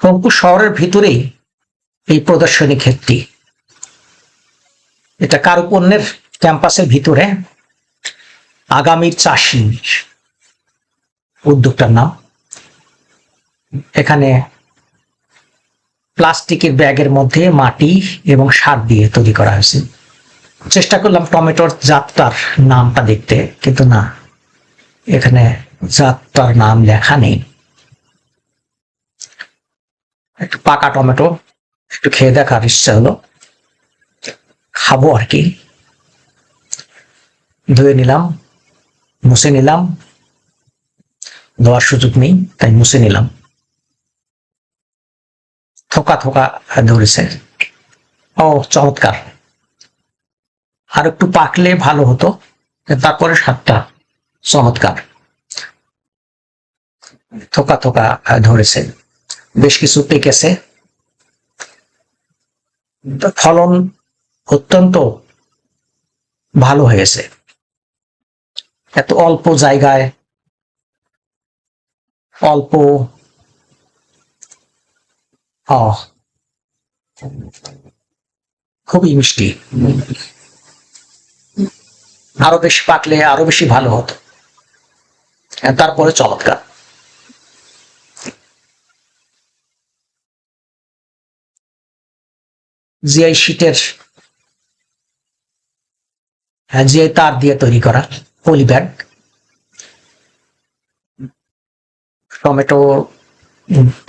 রংপুর শহরের ভিতরেই এই প্রদর্শনী ক্ষেত্রটি। এটা কারুপণ্যের ক্যাম্পাসের ভিতরে। আগামীর চাষি উদ্যোগটার নাম। এখানে প্লাস্টিকের ব্যাগের মধ্যে মাটি এবং সার দিয়ে তৈরি করা হয়েছে। চেষ্টা করলাম টমেটোর জাতটার নামটা দেখতে, কিন্তু না, এখানে জাতটার নাম লেখা নেই। একটু পাকা টমেটো একটু খেয়ে দেখার ইচ্ছা হলো, খাবো আর কি। ধুয়ে নিলাম, মুছে নিলাম, ধোয়ার সুযোগ নেই তাই মুছে নিলাম। থোকা থোকা ধরেছে। ও চমৎকার, আর একটু পাকলে ভালো হতো, তারপরে স্বাদটা চমৎকার। থোকা থোকা ধরেছে, বেশ কিছু পেকেছে। ফলন অত্যন্ত ভালো হয়েছে। এত অল্প জায়গায় অল্প খুবই মিষ্টি। আরো বেশি পাকলে আরো বেশি ভালো হতো, তারপরে চমৎকার। জিআই শীটের জিআই তার দিয়ে তৈরি করা পলি ব্যাগ। টমেটো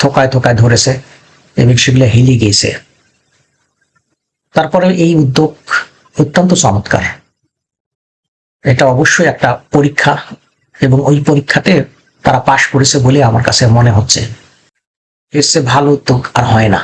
থোকায় থোকায় ধরেছে এবং সেগুলো হেলে গেছে। তারপরে এই উদ্যোগ অত্যন্ত চমৎকার। এটা অবশ্যই একটা পরীক্ষা, এবং ওই পরীক্ষাতে তারা পাশ করেছে বলে আমার কাছে মনে হচ্ছে। এর চেয়ে ভালো উদ্যোগ আর হয় না।